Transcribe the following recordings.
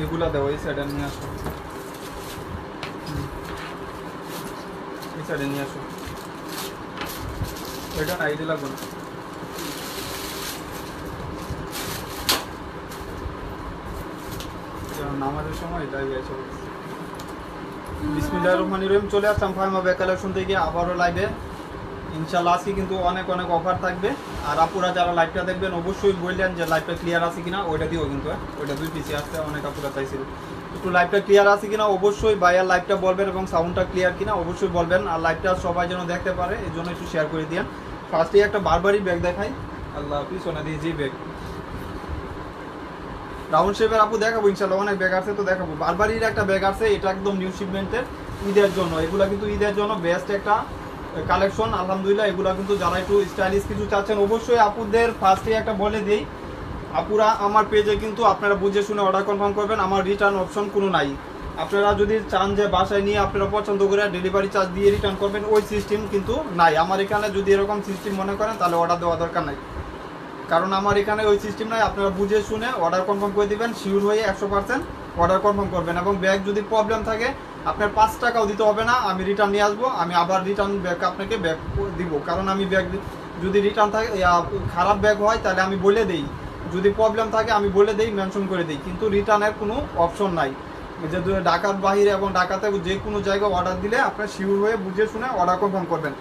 এগুলা দেবো এই সাইডে নিয়ে আসো, এই সাইডে নিয়ে আসো। এটা না এই লাগবে না। নামাজের সময় এটাই গেছে। বিসমিল্লাহির রহমানির রহিম। চলে আসলাম ফাহিমা ব্যাগ কালেকশন থেকে আবারও লাইভে। ইনশাআল্লাহ আজকে কিন্তু অনেক অনেক অফার থাকবে। আর আপুরা যারা লাইভটা দেখবেন অবশ্যই বললেন যে লাইভটা ক্লিয়ার আছে কিনা, ওইটা দিও কিন্তু। ওইটা 2 পিসি আসছে, অনেক আপুরা চাইছিল একটু লাইভটা ক্লিয়ার আছে কিনা অবশ্যই ভাইয়ার লাইভটা বলবেন, এবং সাউন্ডটা ক্লিয়ার কিনা অবশ্যই বলবেন। আর লাইভটা সবাই যেন দেখতে পারে এই জন্য একটু শেয়ার করে দিন। ফার্স্টে একটা বারবারি ব্যাগ দেখাই। আল্লাহ পিছনে দিয়ে যে ব্যাগ রাউন্ড শেপের আপু দেখাবো ইনশাআল্লাহ, অনেক ব্যাগ আছে তো দেখাবো। বারবারির একটা ব্যাগ আছে, এটা একদম নিউ শিপমেন্টের ঈদের জন্য। এগুলা কিন্তু ঈদের জন্য বেস্ট একটা কালেকশন আলহামদুলিল্লাহ। এগুলা কিন্তু যারা একটু স্টাইলিশ কিছু চাচ্ছেন অবশ্যই আপুদের ফার্স্টে একটা বলে দিই, আপুরা আমার পেজে কিন্তু আপনারা বুঝে শুনে অর্ডার কনফার্ম করবেন। আমার রিটার্ন অপশন কোনো নাই। আপনারা যদি চান যে বাসায় নিয়ে আপনারা পছন্দ করে ডেলিভারি চার্জ দিয়ে রিটার্ন করবেন, ওই সিস্টেম কিন্তু নাই আমার এখানে। যদি এরকম সিস্টেম মনে করেন তাহলে অর্ডার দেওয়া দরকার নাই, কারণ আমার এখানে ওই সিস্টেম নাই। আপনারা বুঝে শুনে অর্ডার কনফার্ম করে দিবেন, শিওর হয়ে 100% অর্ডার কনফার্ম করবেন। এবং ব্যাগ যদি প্রবলেম থাকে আপনার 5 টাকাও দিতে হবে না, আমি রিটার্ন নিয়ে আসবো, আমি আবার রিটার্ন ব্যাগ আপনাকে ব্যাগ দিব। কারণ আমি ব্যাগ যদি রিটার্ন থাকে খারাপ ব্যাগ হয় তাহলে আমি বলে দিই, যদি প্রবলেম থাকে আমি বলে দিই, মেনশন করে দিই, কিন্তু রিটার্নের কোনো অপশন নাই। যে ঢাকার বাহিরে এবং ঢাকাতে যে কোনো জায়গায় অর্ডার দিলে আপনার শিওর হয়ে বুঝে শুনে অর্ডার কনফার্ম করবেন।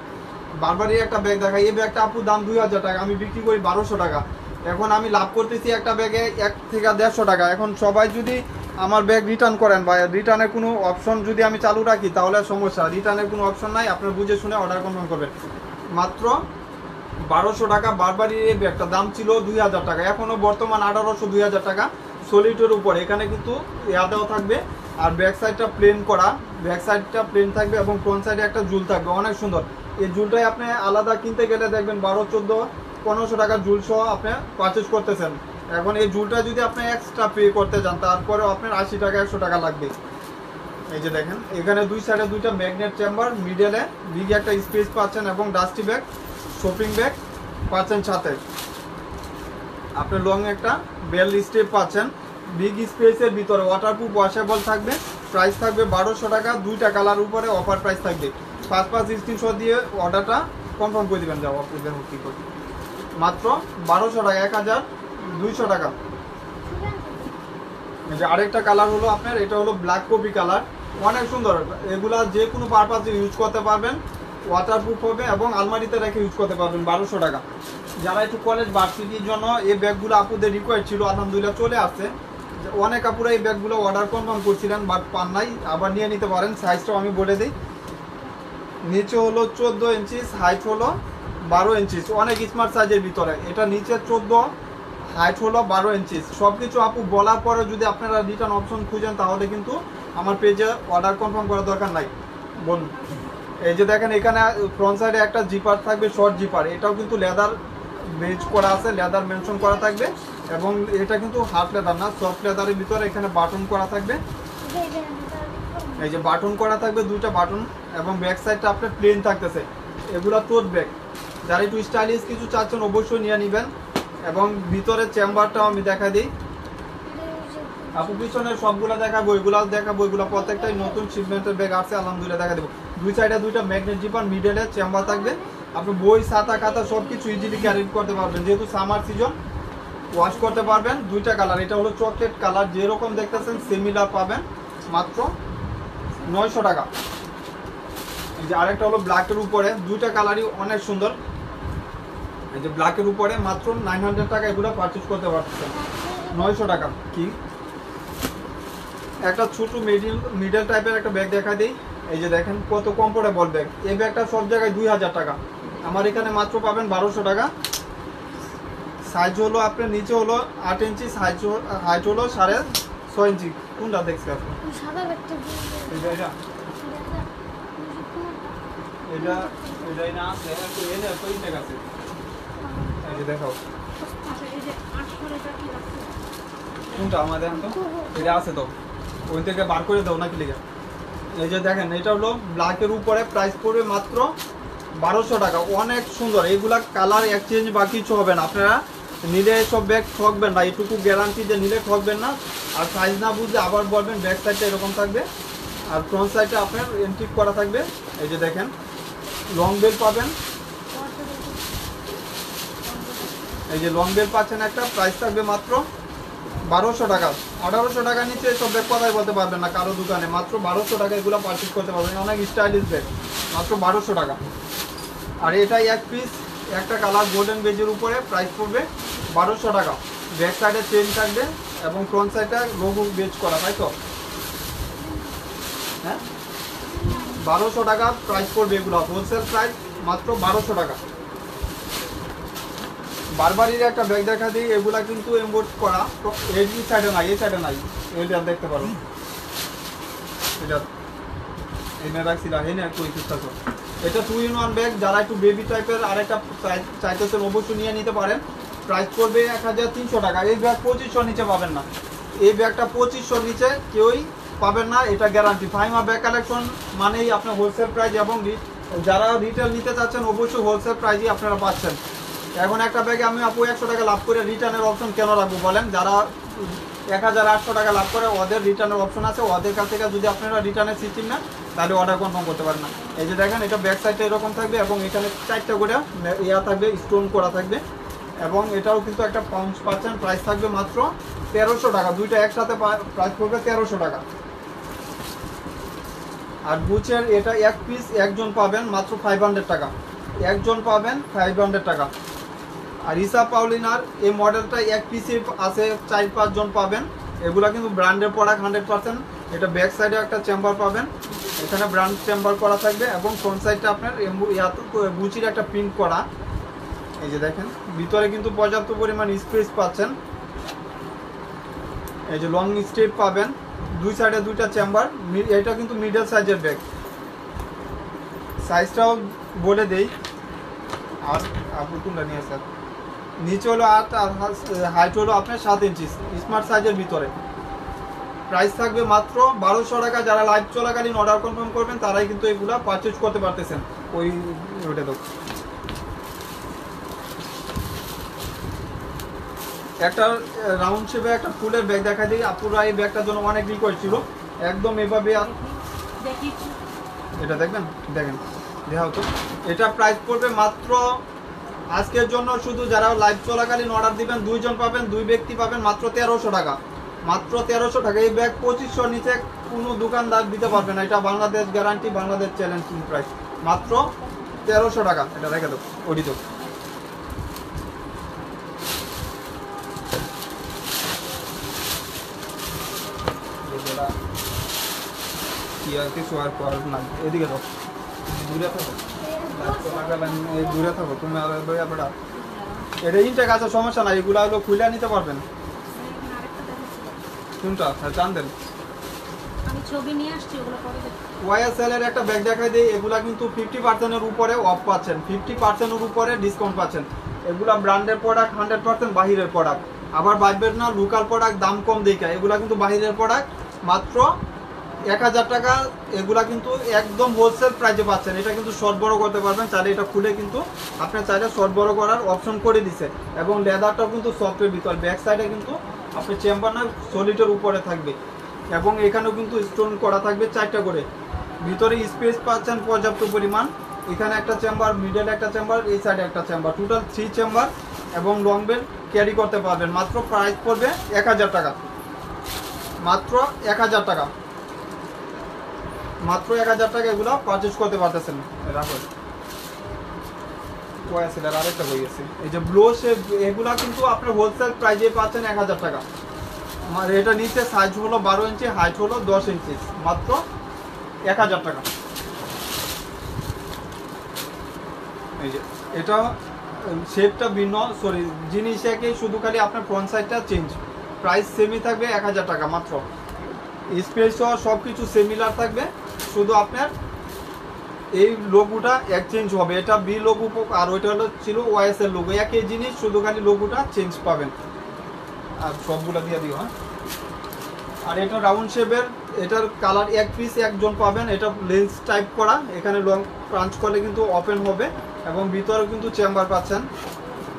বারবারই একটা ব্যাগ দেখাই। এই ব্যাগটা আপু দাম 2000 টাকা, আমি বিক্রি করি 1200 টাকা। এখন আমি লাভ করতেছি একটা ব্যাগে 1 থেকে 150 টাকা। এখন সবাই যদি আমার ব্যাগ রিটার্ন করেন বা রিটার্নের কোনো অপশন যদি আমি চালু রাখি তাহলে সমস্যা। রিটার্নের কোনো অপশন নাই, আপনার বুঝে শুনে অর্ডার কনফার্ম করবেন। মাত্র 1200 টাকা বারবারই। এই ব্যাগটা দাম ছিল 2000 টাকা, এখনও বর্তমান 1800 2000 টাকা সলিডের উপরে। এখানে কিন্তু দেওয়া থাকবে, আর ব্যাক সাইডটা প্লেন করা, ব্যাক সাইডটা প্লেন থাকবে এবং ফ্রন্ট সাইডে একটা জুল থাকবে, অনেক সুন্দর। এই জুলটাই আপনি আলাদা কিনতে গেলে দেখবেন 12, 14, 1500 টাকার জুল সহ আপনি পারচেস করতেছেন। এখন এই জুলটা যদি আপনি এক্সট্রা পে করতে যান তারপরেও আপনার 80 টাকা 100 টাকা লাগবে। এই যে দেখেন এখানে দুই সাইডে দুইটা ম্যাগনেট চেম্বার, মিডলে বিগ একটা স্পেস পাচ্ছেন এবং ডাস্টি ব্যাগ শপিং ব্যাগ পাচ্ছেন সাথে। আপনি লং একটা বেল স্টেপ পাচ্ছেন বিগ স্পেসের ভিতরে, ওয়াটারপ্রুফ ওয়াশেবল থাকবে। প্রাইস থাকবে 1200 টাকা, 2টা কালার উপরে অফার প্রাইস থাকবে। 5 স্ক্রিনশট দিয়ে অর্ডারটা কনফার্ম করে দেবেন। যাও আপনি দেখো কী করবে। মাত্র 1200 টাকা, 1200 টাকা। যে আরেকটা কালার হলো আপনার, এটা হলো ব্ল্যাক কপি কালার, অনেক সুন্দর। এগুলা যে কোনো পারপাসে ইউজ করতে পারবেন, ওয়াটারপ্রুফ হবে এবং আলমারিতে রেখে ইউজ করতে পারবেন। 1200 টাকা। যারা একটু কলেজ ভার্সিটির জন্য এই ব্যাগগুলো আপুদের রিকোয়ার্ড ছিল, আলহামদুলিল্লাহ চলে আসছে। অনেক আপুরা এই ব্যাগগুলো অর্ডার কনফার্ম করছিলেন বাট পান নাই, আবার নিয়ে নিতে পারেন। সাইজটাও আমি বলে দিই, নিচে হলো 14 ইঞ্চি, হাইট হলো 12 ইঞ্চি, অনেক স্মার্ট সাইজের ভিতরে। এটা নিচে 14, হাইট হলো 12 ইঞ্চি। সব কিছু আপু বলার পরে যদি আপনারা রিটার্ন অপশন খুঁজেন তাহলে কিন্তু আমার পেজে অর্ডার কনফার্ম করার দরকার নাই বলুন। এই যে দেখেন এখানে ফ্রন্ট সাইডে একটা জিপার থাকবে, শর্ট জিপার। এটাও কিন্তু লেদার বেজ করা আছে, লেদার মেনশন করা থাকবে। এবং এটা কিন্তু হার্ড লেদার না, সফট লেদারের ভিতরে এখানে বাটন করা থাকবে। এই যে বাটন করা থাকবে, 2টা বাটন। এবং ব্যাক সাইডটা আপনার প্লেন থাকতেছে। এগুলা টোট ব্যাগ, যারা একটু স্টাইলিশ কিছু চাচ্ছেন অবশ্যই নিয়ে নেবেন। এবং ভিতরের চেম্বারটাও আমি দেখা দিই আপু, পিছনের সবগুলো দেখাবো, এগুলো দেখাবো, এগুলো প্রত্যেকটাই নতুন শিপমেন্টের ব্যাগ আছে আলহামদুলিল্লাহ দেখা দেবো। দুই সাইডে 2টা ম্যাগনেট জিপার, মিডলে চেম্বার থাকবে। আপনি বই ছাতা খাতা সব কিছু ইজিলি ক্যারি করতে পারবেন, যেহেতু সামার সিজন ওয়াশ করতে পারবেন। 2টা কালার, এটা হলো চকলেট কালার, যেরকম দেখতেছেন সিমিলার পাবেন মাত্র 900 টাকা। এই যে আরেকটা হলো ব্ল্যাকের উপরে, 2টা কালারই অনেক সুন্দর। এই যে ব্ল্যাকের উপরে মাত্র 900 টাকা এগুলো পারচেজ করতে পারছেন। 900 টাকা। কি একটা ছোট মিডল টাইপের একটা ব্যাগ দেখা দিই। এই যে দেখেন কত কমফোর্টেবল ব্যাগ। এই ব্যাগটা সব জায়গায় 2000 টাকা, আমার এখানে মাত্র পাবেন 1200 টাকা। সাইজ হলো আপনার নিচে হলো 8 ইঞ্চি, হাইট হলো 6.5 ইঞ্চি। কোনটা দেখছি আপনি? এটা এটা এটা এটাই না আছে, এনে কই টাকা আছে? এই যে দেখাও কোনটা আমাদের তো এটা আছে, তো ওই থেকে বার করে দাও নাকি লিখে। এই যে দেখেন এটা হলো ব্ল্যাকের উপরে, প্রাইস পড়বে মাত্র 1200 টাকা। অনেক সুন্দর, এইগুলা কালার এক্সচেঞ্জ বা কিছু হবে না। আপনারা নিলে এসব ব্যাগ ঠকবেন না, এটুকু গ্যারান্টি যে নিলে ঠকবেন না। আর সাইজ না বুঝলে আবার বলবেন। ব্যাক সাইডটা এরকম থাকবে আর ফ্রন্ট সাইডটা আপনার এন্ট্রিক করা থাকবে। এই যে দেখেন লং বেল পাবেন, এই যে লং বেল পাচ্ছেন একটা। প্রাইস থাকবে মাত্র 1200 টাকা। 1800 টাকার নিচে এসব ব্যাগ কথাই বলতে পারবেন না কারো দোকানে। মাত্র 1200 টাকা এগুলো পারচেজ করতে পারবেন, অনেক স্টাইলিশ ব্যাগ, মাত্র 1200 টাকা। আর এটাই এক পিস, একটা কালার গোল্ডেন বেজের উপরে, প্রাইস পড়বে 1200 টাকা। ব্যাক সাইডে চেন থাকবে এবং ফ্রন্ট সাইডটা লোগো বেজ করা, তাই তো? হ্যাঁ, 1200 টাকা প্রাইস পড়বে এগুলো, হোলসেল প্রাইস মাত্র 1200 টাকা। বারবারির একটা ব্যাগ দেখা দিই, এগুলা কিন্তু এমবোর্ড করা, তো এই সাইডে নাই, এই সাইডে নাই, এইটা দেখতে পারো, এটা এনে রাখছিলাম, এনে কই পিসটা। এটা 2 in 1 ব্যাগ, যারা একটু বেবি টাইপের আরেকটা চাইতেছেন অবশ্যই নিয়ে নিতে পারেন। প্রাইস পড়বে 1300 টাকা। এই ব্যাগ 2500 নিচে পাবেন না, এই ব্যাগটা 2500 নিচে কেউই পাবেন না, এটা গ্যারান্টি। ফাইমা ব্যাগ কালেকশন মানেই আপনার হোলসেল প্রাইস, এবং যারা রিটেল নিতে চাচ্ছেন অবশ্যই হোলসেল প্রাইসই আপনারা পাচ্ছেন। এখন একটা ব্যাগে আমি আপু 100 টাকা লাভ করে রিটার্নের অপশন কেন রাখবো বলেন? যারা 1800 টাকা লাভ করে ওদের রিটার্নের অপশন আছে, ওদের কাছ থেকে যদি আপনারা রিটার্নের সিস্টেম নেন তাহলে অর্ডার কনফার্ম করতে পারেন না। এই যে দেখেন এটা ব্যাক সাইডটা এরকম থাকবে এবং এখানে 4টা করে ইয়া থাকবে, স্টোন করা থাকবে, এবং এটাও কিন্তু একটা পাউন্স পাচ্ছেন। প্রাইস থাকবে মাত্র 1300 টাকা। দুইটা একসাথে প্রাইস পড়বে 1300 টাকা। আর বুচের এটা এক পিস একজন পাবেন মাত্র 500 টাকা, একজন পাবেন 500 টাকা। আর ইসা পাউলিনার এই মডেলটা এক পিসে আছে 4-5 জন পাবেন। এগুলা কিন্তু ব্র্যান্ডের প্রোডাক্ট 100%। এটা ব্যাক সাইডে একটা চেম্বার পাবেন, এখানে ব্র্যান্ড চেম্বার করা থাকবে, এবং ফ্রন্ট সাইডটা আপনার বুচির একটা প্রিন্ট করা। এই যে দেখেন ভিতরে কিন্তু পর্যাপ্ত পরিমাণ স্পেস পাচ্ছেন। এই যে লং স্ট্রিপ পাবেন, দুই সাইডে দুইটা চেম্বার। এটা কিন্তু মিডল সাইজের ব্যাগ, সাইজটাও বলে দেই। আর আপনি কোনটা নিয়ে স্যার? নিচে হলো 8 আর হাইট হলো আপনার 7 ইঞ্চি, স্মার্ট সাইজের ভিতরে। প্রাইস থাকবে মাত্র 1200 টাকা। যারা লাইভ চলাকালীন অর্ডার কনফার্ম করবেন তারাই কিন্তু এগুলা পারচেজ করতে পারতেছেন। ওইটা তো একটা রাউন্ড শেপে একটা ফুলের ব্যাগ দেখা দিই। আপুরা এই ব্যাগটার জন্য অনেক রিকোয়েস্ট ছিল, একদম এভাবে। এটা দেখবেন, দেখেন দেখাও তো। এটা প্রাইস পড়বে মাত্র আজকের জন্য, শুধু যারা লাইভ চলাকালীন অর্ডার দিবেন 2 জন পাবেন, 2 ব্যক্তি পাবেন, মাত্র 1300 টাকা। মাত্র 1300 টাকা। এই ব্যাগ 2500 নিচে কোনো দোকানদার দিতে পারবে না, এটা Bangladesh guarantee, Bangladesh challenging price, মাত্র 1300 টাকা। এটা রেখে দাও, ওটি তো। কি আর কিছু আর করার নাই, এদিকে দাও, দূরে থাকো, দূরে থাকো তুমি। আর বেড়া এটা ইনটেক আছে, সমস্যা নাই, এগুলো হলো খুলে নিতে পারবেন। কোনটা? হ্যাঁ চান্দেন, আমি ছবি নিয়ে আসছি, ওগুলো পরে দেখো। ওয়াইএসএল এর একটা ব্যাগ দেখাই দিই। এগুলা কিন্তু 50% এর উপরে অফ পাচ্ছেন, 50% এর উপরে ডিসকাউন্ট পাচ্ছেন। এগুলা ব্র্যান্ডের প্রোডাক্ট, 100% বাহিরের প্রোডাক্ট। আবার ভাববেন না লোকাল প্রোডাক্ট দাম কম দেখা, এগুলা কিন্তু বাহিরের প্রোডাক্ট, মাত্র 1000 টাকা। এগুলা কিন্তু একদম হোলসেল প্রাইসে পাচ্ছেন। এটা কিন্তু শর্ট বড় করতে পারবেন চাইলে, এটা খুলে কিন্তু আপনার চাইলে শর্ট বড় করার অপশন করে দিছে। এবং লেদারটাও কিন্তু সফটের ভিতর, ব্যাক সাইডে কিন্তু আপনার চেম্বার না সলিডের উপরে থাকবে, এবং এখানেও কিন্তু স্টোন করা থাকবে 4টা করে। ভিতরে স্পেস পাচ্ছেন পর্যাপ্ত পরিমাণ। এখানে একটা চেম্বার, মিডল একটা চেম্বার, এই সাইডে একটা চেম্বার, টোটাল 3 চেম্বার, এবং লং বেল ক্যারি করতে পারবেন। মাত্র প্রাইস পড়বে 1000 টাকা, মাত্র 1000 টাকা, মাত্র 1000 টাকা। এগুলো পারচেজ করতে পারতেছেন। রাখো আরেকটা বই আছে, এই যে ব্লো শেপ, এগুলা কিন্তু আপনার হোলসেল প্রাইসে পাচ্ছেন 1000 টাকা। আমার এটা নিচে সাইজ হলো 12 ইঞ্চি, হাইট হলো 10 ইঞ্চি, মাত্র 1000 টাকা। এই যে এটা শেপটা ভিন্ন, সরি জিনিস একই, শুধু খালি আপনার ফ্রন্ট সাইডটা চেঞ্জ। প্রাইস সেমই থাকবে 1000 টাকা মাত্র। স্পেস সহ সব কিছু সিমিলার থাকবে, শুধু আপনার এই লোগোটা এক্সচেঞ্জ হবে। এটা বি লোগো আর ওইটা হলো ছিল ওয়াইএসএল লোগো, একই জিনিস, শুধু খালি লোগোটা চেঞ্জ পাবেন। আর সবগুলো দিয়ে দিও। হ্যাঁ, আর এটা রাউন্ড শেপের, এটার কালার এক পিস একজন পাবেন। এটা লেন্স টাইপ করা, এখানে লং পাঞ্চ করলে কিন্তু ওপেন হবে, এবং ভিতরে কিন্তু চেম্বার পাচ্ছেন।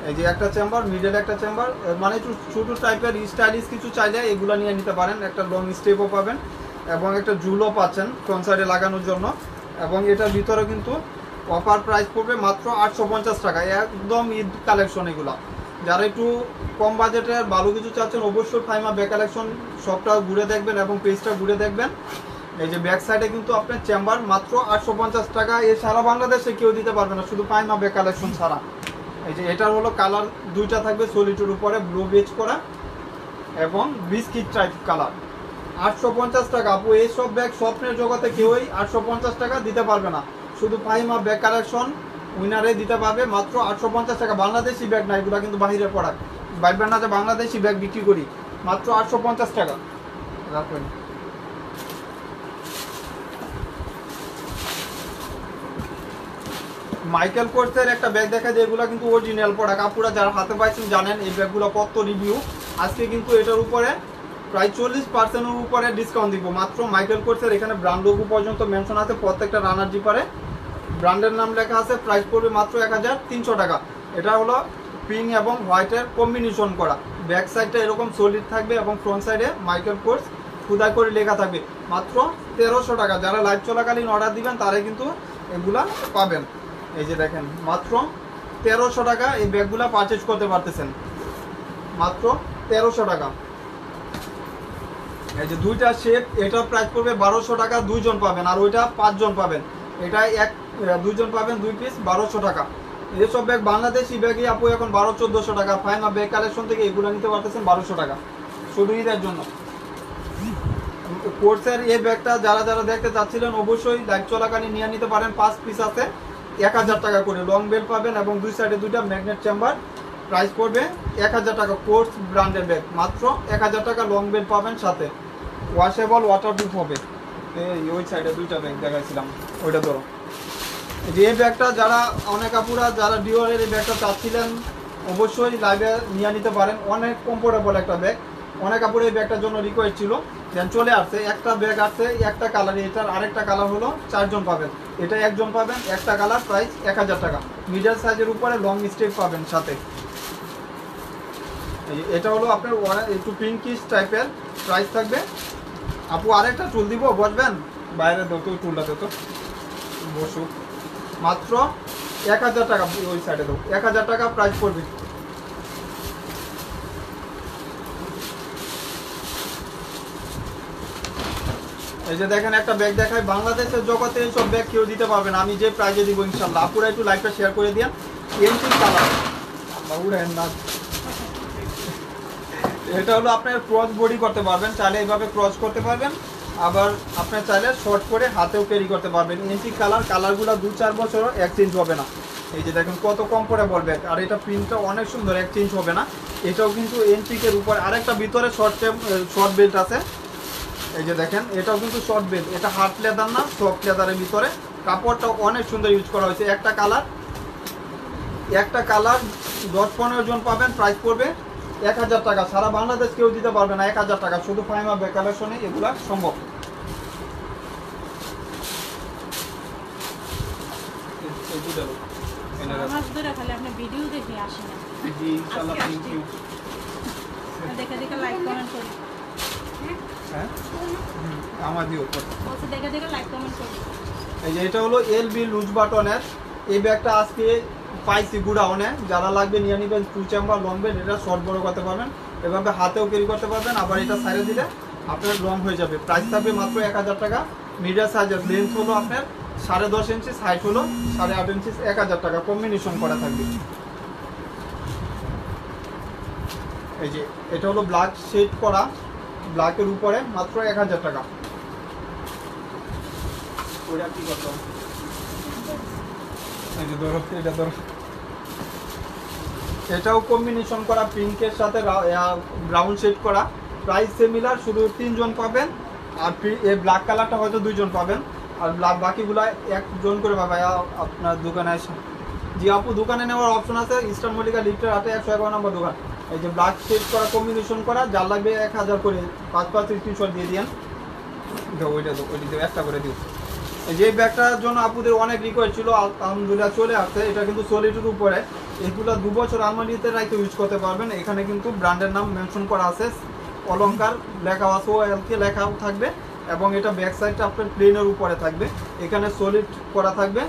এই যে একটা চেম্বার, মিডল একটা চেম্বার, মানে একটু ছোটো টাইপের স্টাইলিশ কিছু চাইলে এগুলো নিয়ে নিতে পারেন। একটা লং স্টেপও পাবেন এবং একটা জুলও পাচ্ছেন ফ্রন্ট সাইডে লাগানোর জন্য। এবং এটার ভিতরে কিন্তু অফার প্রাইস পড়বে মাত্র 850 টাকা, একদম ঈদ কালেকশন এগুলো। যারা একটু কম বাজেটের ভালো কিছু চাচ্ছেন অবশ্যই ফাইমা ব্যাগ কালেকশন শপটা ঘুরে দেখবেন এবং পেজটা ঘুরে দেখবেন। এই যে ব্যাক সাইডে কিন্তু আপনার চেম্বার মাত্র 850 টাকা, এ সারা বাংলাদেশে কেউ দিতে পারবে না, শুধু ফাইমা ব্যাগ কালেকশন ছাড়া। এই যে এটার হলো কালার দুইটা থাকবে, সলিডের উপরে ব্লু বেজ করা এবং বিস্কিট টাইপ কালার। 850 টাকা আপু, এইসব ব্যাগ স্বপ্নের জগতে কেউই 850 টাকা দিতে পারবে না, শুধু ফাইমা ব্যাগ কালেকশন উইনারে দিতে পারবে মাত্র 850 টাকা। বাংলাদেশি ব্যাগ না, এগুলো কিন্তু বাহিরের প্রোডাক্ট, ভাববেন না যে বাংলাদেশি ব্যাগ বিক্রি করি, মাত্র 850 টাকা রাখবেন। মাইকেল কোর্সের একটা ব্যাগ দেখা যায়, এগুলো কিন্তু অরিজিনাল প্রোডাক্ট, আপুরা যারা হাতে পাইছেন জানেন এই ব্যাগগুলো কত রিভিউ। আজকে কিন্তু এটার উপরে প্রায় 40% উপরে ডিসকাউন্ট দিব মাত্র মাইকেল কোর্সের। এখানে ব্র্যান্ড লোগো পর্যন্ত মেনশন আছে, প্রত্যেকটা রানার জিপারে ব্র্যান্ডের নাম লেখা আছে। প্রাইস পড়বে মাত্র 1300 টাকা। এটা হলো পিঙ্ক এবং হোয়াইটের কম্বিনেশন করা, ব্যাক সাইডটা এরকম সলিড থাকবে এবং ফ্রন্ট সাইডে মাইকেল কোর্স খুদাই করে লেখা থাকবে, মাত্র 1300 টাকা। যারা লাইভ চলাকালীন অর্ডার দিবেন তারাই কিন্তু এগুলা পাবেন। এই যে দেখেন মাত্র 1300 টাকা এই ব্যাগগুলা পারচেজ করতে পারতেছেন, মাত্র 1300 টাকা। এই যে দুইটা শেপ, এটার প্রাইস পড়বে 1200 টাকা, দুইজন পাবেন, আর ওইটা 5 জন পাবেন। এটা দুইজন পাবেন 2 পিস 1200 টাকা। এসব ব্যাগ বাংলাদেশি ব্যাগই আপু এখন 1200-1400 টাকা। ফাইমা ব্যাগ কালেকশন থেকে এগুলো নিতে পারতেছেন 1200 টাকা শুধু ঈদের জন্য। কোর্সের এই ব্যাগটা যারা যারা দেখতে চাচ্ছিলেন অবশ্যই লাইভ চলাকালীন নিয়ে নিতে পারেন। 5 পিস আছে, 1000 টাকা করে। লং বেল্ট পাবেন এবং দুই সাইডে দুইটা ম্যাগনেট চেম্বার, প্রাইস পড়বে 1000 টাকা। কোর্স ব্র্যান্ডের ব্যাগ মাত্র 1000 টাকা। লং বেল্ট পাবেন সাথে, ওয়াশেবল ওয়াটারপ্রুফ হবে। ওই সাইডে দুইটা ব্যাগ দেখাইছিলাম, ওইটা ধরো। যে এই ব্যাগটা যারা অনেক আপুরা যারা ডিওরের এই ব্যাগটা চাচ্ছিলেন অবশ্যই লাইভে নিয়ে নিতে পারেন, অনেক কমফোর্টেবল একটা ব্যাগ। অনেক আপুর এই ব্যাগটার জন্য রিকোয়েস্ট ছিল, দেন চলে আসছে। একটা ব্যাগ আছে একটা কালার, এটার আরেকটা কালার হলো 4 জন পাবেন, এটা 1 জন পাবেন। একটা কালার, প্রাইস 1000 টাকা। মিডল সাইজের উপরে লং স্টেপ পাবেন সাথে। এটা হলো আপনার একটু পিঙ্কিশ টাইপের, প্রাইস থাকবে আপু। আরেকটা টুল দিব, বসবেন বাইরে দাও তো, টুলটাতে তো বসুক, মাত্র 1000 টাকা। ওই সাইডে দাও, 1000 টাকা প্রাইস পড়বে। এই যে দেখেন একটা ব্যাগ দেখায়, বাংলাদেশের জগতে এইসব ব্যাগ কেউ দিতে পারবে না, আমি যে প্রাইজে দিব ইনশাল্লাহ। আপুরা একটু লাইভটা শেয়ার করে দিন। এন্টিক কালার, এটা হলো আপনার ক্রস বডি করতে পারবেন, চাইলে এইভাবে ক্রস করতে পারবেন, আবার আপনার চাইলে শর্ট করে হাতেও ক্যারি করতে পারবেন। এন্টিক কালার, কালারগুলো 2-4 বছর এক্সচেঞ্জ হবে না। এই যে দেখেন কত কমফোর্টেবল ব্যাগ, আর এটা প্রিন্টটা অনেক সুন্দর, এক্সচেঞ্জ হবে না। এটাও কিন্তু এন্টিকের উপর আরেকটা ভিতরে শর্ট বেল্ট আছে। এই যে দেখেন এটাও কিন্তু শর্ট বেল্ট, এটা হার্ড লেদার না, সফট লেদারের ভিতরে। কাপড়টা অনেক সুন্দর ইউজ করা হয়েছে। একটা কালার 10-15 জন পাবেন, প্রাইস পড়বে 1000 টাকা। সারা বাংলাদেশ কেউ দিতে পারবে না 1000 টাকা, শুধু ফাইমা ব্যাগ কালেকশনে এগুলা সম্ভব। আপনি ভিডিও দেখে আসেন, দেখে দেখে লাইক কমেন্ট করি। আমার দিও দেখে দেখে লাইক কমেন্ট করি। এই যে এটা হলো এলবি লুজ বাটনের এই ব্যাগটা আজকে পাইছি গুড়াউনে, যারা লাগবে নিয়ে নেবেন। 2 চেম্বার লং বেল্ট, এটা শর্ট বড় করতে পারবেন, এভাবে হাতেও ক্যারি করতে পারবেন, আবার এটা সাইডে দিলে আপনার লং হয়ে যাবে। প্রাইস থাকবে মাত্র 1000 টাকা। মিডিয়াম সাইজের, লেন্থ হলো আপনার 10.5 ইঞ্চি, হাইট হলো 8.5 ইঞ্চি, 1000 টাকা। কম্বিনেশন করা থাকবে। এই যে এটা হলো ব্ল্যাক শেড করা, ব্ল্যাকের উপরে মাত্র 1000 টাকা। ওটা কি করতে এই যে ধরো, এটা ধরো, এটাও কম্বিনেশন করা, পিঙ্কের সাথে ব্রাউন শেড করা। প্রাইস সিমিলার, শুধু 3 জন পাবেন, আর এই ব্ল্যাক কালারটা হয়তো 2 জন পাবেন, আর বাকিগুলা 1 জন করে পাবেন আপনার দোকানে এসে। জি আপু, দোকানে নেওয়ার অপশন আছে, ইস্টার্ন মল্লিকা লিফটের 111 নম্বর দোকান। এই যে ব্ল্যাক শেড করা কম্বিনেশন করা, যার লাগবে 1000 করে 5 স্ক্রিনশট দিয়ে দিন। ওইটা দিও, একটা করে দিও। এই যে ব্যাগটার জন্য আপুদের অনেক রিকোয়েস্ট ছিল, আলহামদুলিল্লাহ চলে আসছে। এটা কিন্তু সলিডের উপরে এগুলা 2 বছর আলমারিতে রাখতে ইউজ করতে পারবেন। এখানে কিন্তু ব্র্যান্ডের নাম মেনশন করা আছে, অলংকার লেখা আছে, ওএলকে লেখাও থাকবে এবং এটা ব্যাক সাইডটা আপনার প্লেনের উপরে থাকবে। এখানে সলিড করা থাকবে,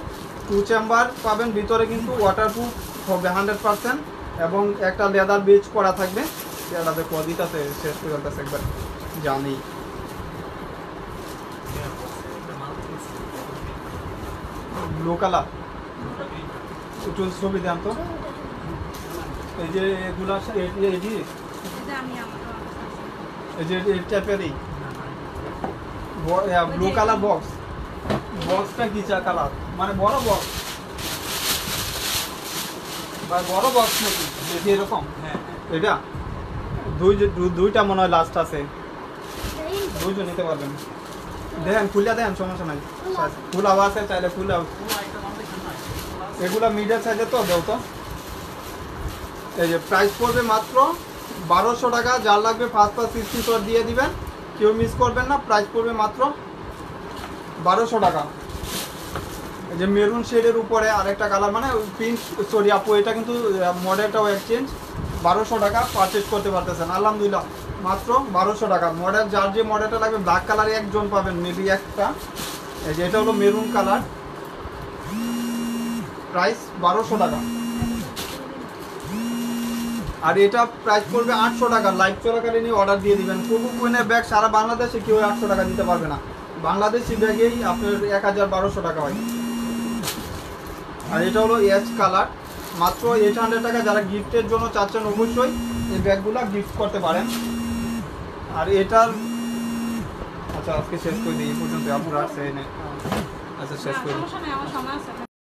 2 চেম্বার পাবেন, ভিতরে কিন্তু ওয়াটারপ্রুফ হবে 100% এবং একটা লেদার বেজ করা থাকবে। এটাতে কদিটাতে শেষ করে ফেলতেছে একবার জানি। ব্লু কালার একটু ছবি দেন তো। এই যে এগুলা এটি এটা আমি আমার এই যে এই টাইপেরই ব্লু কালার বক্স, বক্সটা কি চা কালার মানে বড় বক্স বা বড় বক্স নাকি দেখি এরকম? এটা দুইটা মনে হয় লাস্ট আছে, দুইজন নিতে পারবেন। দেখেন খুলে দেন, সমস্যা নাই, ফুলাও আছে চাইলে ফুলাও। এগুলা মিডিয়াম সাইজের তো দেও তো। এই যে প্রাইস পড়বে মাত্র 1200 টাকা। যার লাগবে ফার্স্ট স্ক্রিনশট দিয়ে দিবেন, কেউ মিস করবেন না। প্রাইস পড়বে মাত্র 1200 টাকা। এই যে মেরুন শেডের উপরে আরেকটা কালার মানে পিঙ্ক, সরি আপু এটা কিন্তু মডেলটাও এক্সচেঞ্জ। 1200 টাকা পারচেজ করতে পারতেছেন আলহামদুলিল্লাহ, মাত্র 1200 টাকা। মডেল যার যে মডেলটা লাগবে, ব্ল্যাক কালারে একজন পাবেন মেবি একটা। এই যে এটা হলো মেরুন কালার, প্রাইস 1200 টাকা। আর এটা প্রাইস পড়বে 800 টাকা। লাইভ চলাকালীন অর্ডার দিয়ে দিবেন। কোকো কুইনের ব্যাগ সারা বাংলাদেশে কেউ 800 টাকা দিতে পারবে না, বাংলাদেশি ব্যাগেই আপনার 1200 টাকা হয়। আর এটা হলো এস কালার, মাত্র 800 টাকা। যারা গিফটের জন্য চাচ্ছেন অবশ্যই এই ব্যাগগুলো গিফট করতে পারেন। আর এটার আচ্ছা আজকে শেষ করে দিই, এই পর্যন্ত আপনারা আসছে। আচ্ছা শেষ করে দিই। সমস্যা নেই, আমার সময় আছে।